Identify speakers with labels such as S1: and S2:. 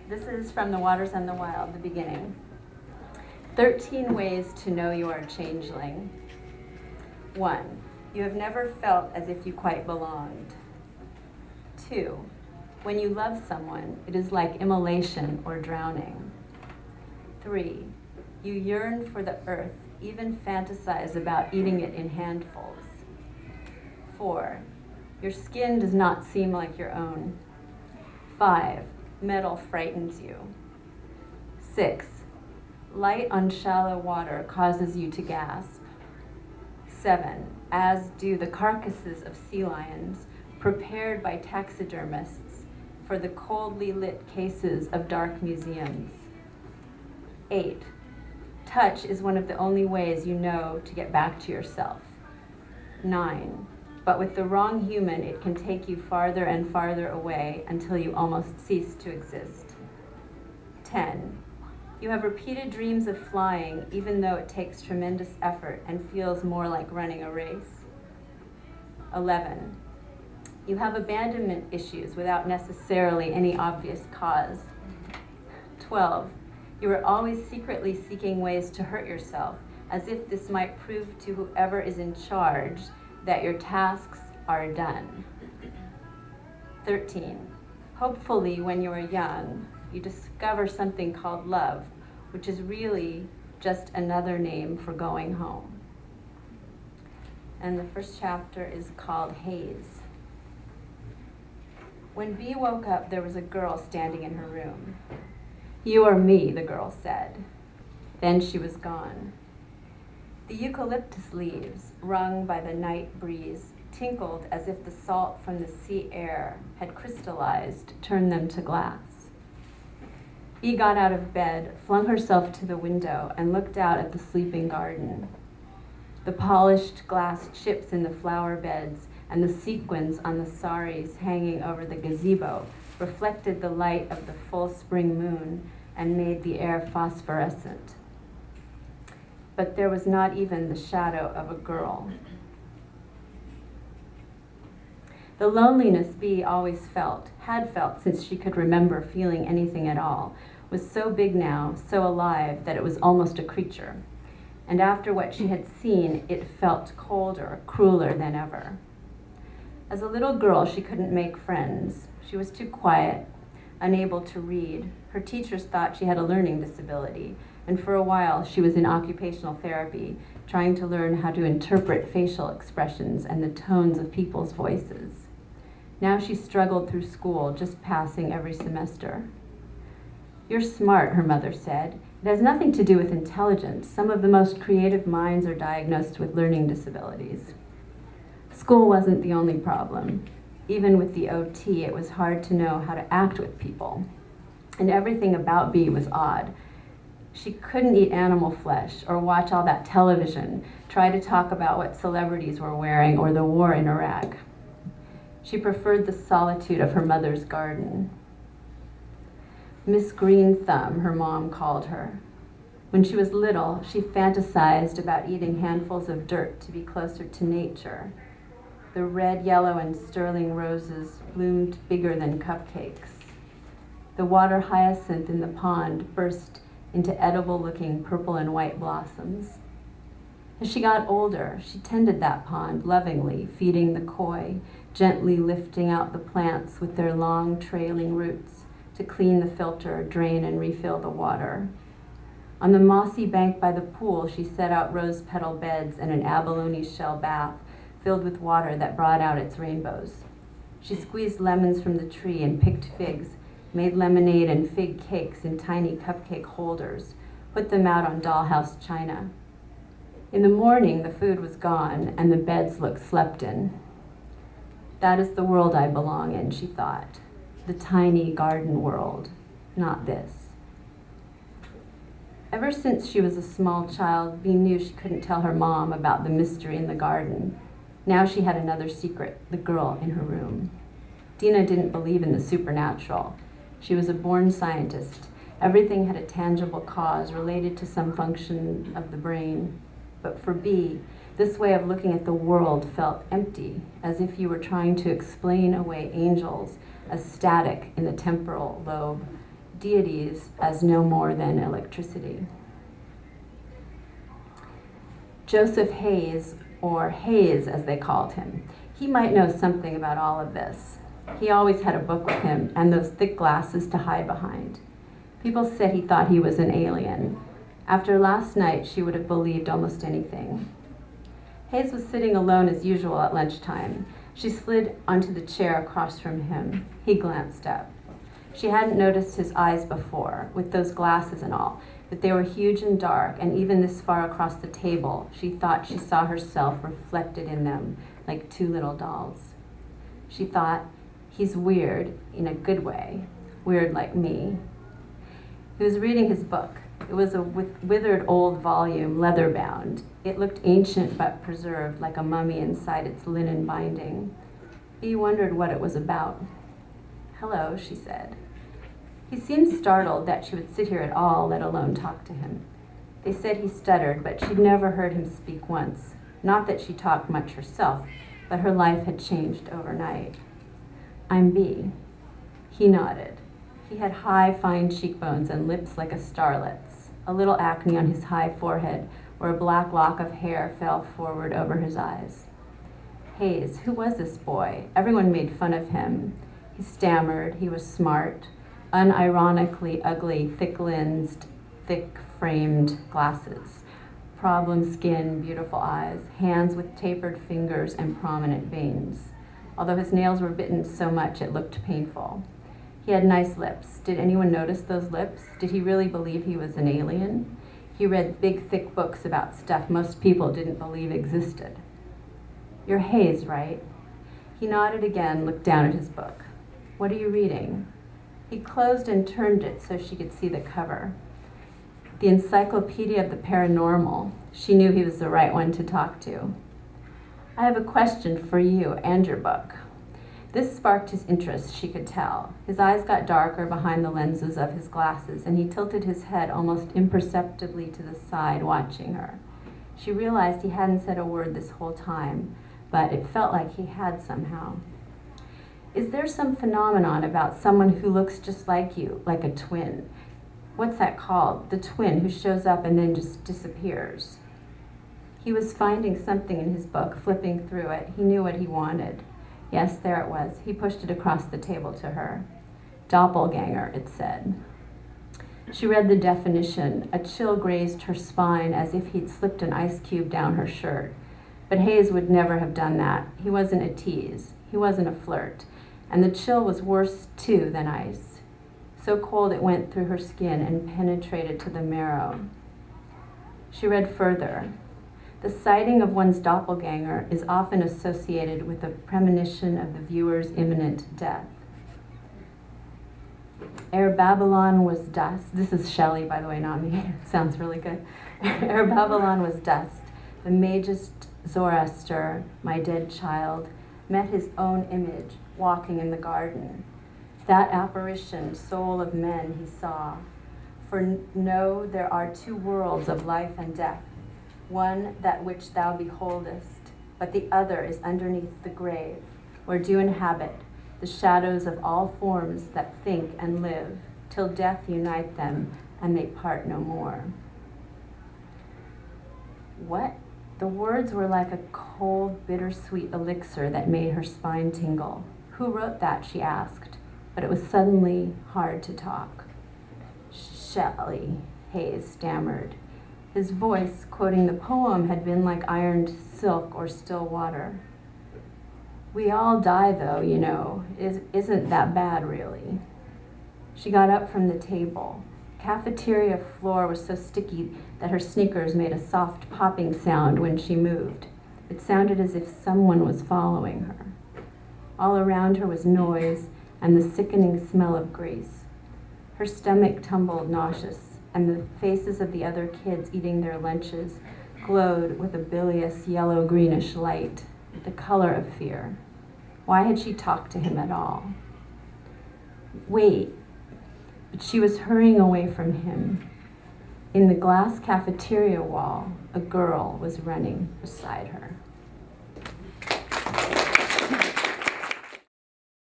S1: This is from The Waters and the Wild, the beginning. 13 ways to know you are a changeling. 1. You have never felt as if you quite belonged. 2. When you love someone, it is like immolation or drowning. 3. You yearn for the earth, even fantasize about eating it in handfuls. 4. Your skin does not seem like your own. 5. Metal frightens you. 6. Light on shallow water causes you to gasp. 7. As do the carcasses of sea lions, prepared by taxidermists for the coldly lit cases of dark museums. 8. Touch is one of the only ways you know to get back to yourself. 9. But with the wrong human, it can take you farther and farther away until you almost cease to exist. 10. You have repeated dreams of flying, even though it takes tremendous effort and feels more like running a race. 11. You have abandonment issues without necessarily any obvious cause. 12. You are always secretly seeking ways to hurt yourself, as if this might prove to whoever is in charge that your tasks are done. 13. Hopefully, when you are young, you discover something called love, which is really just another name for going home. And the first chapter is called Haze. When Bee woke up, there was a girl standing in her room. "You are me," the girl said. Then she was gone. The eucalyptus leaves, wrung by the night breeze, tinkled as if the salt from the sea air had crystallized, turned them to glass. Bee got out of bed, flung herself to the window, and looked out at the sleeping garden. The polished glass chips in the flower beds and the sequins on the saris hanging over the gazebo reflected the light of the full spring moon and made the air phosphorescent. But there was not even the shadow of a girl. The loneliness Bee always had felt since she could remember feeling anything at all, was so big now, so alive, that it was almost a creature. And after what she had seen, it felt colder, crueler than ever. As a little girl, she couldn't make friends. She was too quiet, unable to read. Her teachers thought she had a learning disability, and for a while she was in occupational therapy, trying to learn how to interpret facial expressions and the tones of people's voices. Now she struggled through school, just passing every semester. "You're smart," her mother said. "It has nothing to do with intelligence. Some of the most creative minds are diagnosed with learning disabilities." School wasn't the only problem. Even with the OT, it was hard to know how to act with people. And everything about Bee was odd. She couldn't eat animal flesh or watch all that television, try to talk about what celebrities were wearing or the war in Iraq. She preferred the solitude of her mother's garden. Miss Green Thumb, her mom called her. When she was little, she fantasized about eating handfuls of dirt to be closer to nature. The red, yellow, and sterling roses bloomed bigger than cupcakes. The water hyacinth in the pond burst into edible-looking purple and white blossoms. As she got older, she tended that pond lovingly, feeding the koi, gently lifting out the plants with their long, trailing roots to clean the filter, drain, and refill the water. On the mossy bank by the pool, she set out rose petal beds and an abalone shell bath filled with water that brought out its rainbows. She squeezed lemons from the tree and picked figs, made lemonade and fig cakes in tiny cupcake holders, put them out on dollhouse china. In the morning, the food was gone and the beds looked slept in. That is the world I belong in, she thought. The tiny garden world, not this. Ever since she was a small child, Bee knew she couldn't tell her mom about the mystery in the garden. Now she had another secret, the girl in her room. Dina didn't believe in the supernatural. She was a born scientist. Everything had a tangible cause related to some function of the brain. But for Bee, this way of looking at the world felt empty, as if you were trying to explain away angels as static in the temporal lobe, deities as no more than electricity. Joseph Hayes, or Hayes as they called him, he might know something about all of this. He always had a book with him and those thick glasses to hide behind. People said he thought he was an alien. After last night, she would have believed almost anything. Hayes was sitting alone as usual at lunchtime. She slid onto the chair across from him. He glanced up. She hadn't noticed his eyes before, with those glasses and all, but they were huge and dark, and even this far across the table, she thought she saw herself reflected in them, like two little dolls. She thought, he's weird in a good way, weird like me. He was reading his book. It was a withered old volume, leather-bound. It looked ancient but preserved, like a mummy inside its linen binding. He wondered what it was about. "Hello," she said. He seemed startled that she would sit here at all, let alone talk to him. They said he stuttered, but she'd never heard him speak once. Not that she talked much herself, but her life had changed overnight. "I'm B." He nodded. He had high, fine cheekbones and lips like a starlet's, a little acne on his high forehead where a black lock of hair fell forward over his eyes. Hayes, who was this boy? Everyone made fun of him. He stammered. He was smart, unironically ugly, thick-lensed, thick-framed glasses, problem skin, beautiful eyes, hands with tapered fingers and prominent veins, although his nails were bitten so much it looked painful. He had nice lips. Did anyone notice those lips? Did he really believe he was an alien? He read big, thick books about stuff most people didn't believe existed. "You're Hayes, right?" He nodded again, looked down at his book. "What are you reading?" He closed and turned it so she could see the cover. The Encyclopedia of the Paranormal. She knew he was the right one to talk to. "I have a question for you and your book." This sparked his interest, she could tell. His eyes got darker behind the lenses of his glasses, and he tilted his head almost imperceptibly to the side, watching her. She realized he hadn't said a word this whole time, but it felt like he had somehow. "Is there some phenomenon about someone who looks just like you, like a twin? What's that called? The twin who shows up and then just disappears?" He was finding something in his book, flipping through it. He knew what he wanted. Yes, there it was. He pushed it across the table to her. Doppelganger, it said. She read the definition. A chill grazed her spine as if he'd slipped an ice cube down her shirt. But Hayes would never have done that. He wasn't a tease. He wasn't a flirt. And the chill was worse, too, than ice. So cold it went through her skin and penetrated to the marrow. She read further. The sighting of one's doppelganger is often associated with a premonition of the viewer's imminent death. Ere Babylon was dust. This is Shelley, by the way, not me. Sounds really good. Ere Babylon was dust, the magist Zoroaster, my dead child, met his own image walking in the garden. That apparition, soul of men, he saw. For know there are two worlds of life and death, one that which thou beholdest, but the other is underneath the grave, where do inhabit the shadows of all forms that think and live, till death unite them and they part no more. What? The words were like a cold, bittersweet elixir that made her spine tingle. Who wrote that, she asked, but it was suddenly hard to talk. Shelley, Hayes stammered. His voice, quoting the poem, had been like ironed silk or still water. We all die, though, you know. Isn't that bad, really? She got up from the table. Cafeteria floor was so sticky that her sneakers made a soft popping sound when she moved. It sounded as if someone was following her. All around her was noise and the sickening smell of grease. Her stomach tumbled nauseous, and the faces of the other kids eating their lunches glowed with a bilious yellow-greenish light, the color of fear. Why had she talked to him at all? Wait, but she was hurrying away from him. In the glass cafeteria wall, a girl was running beside her.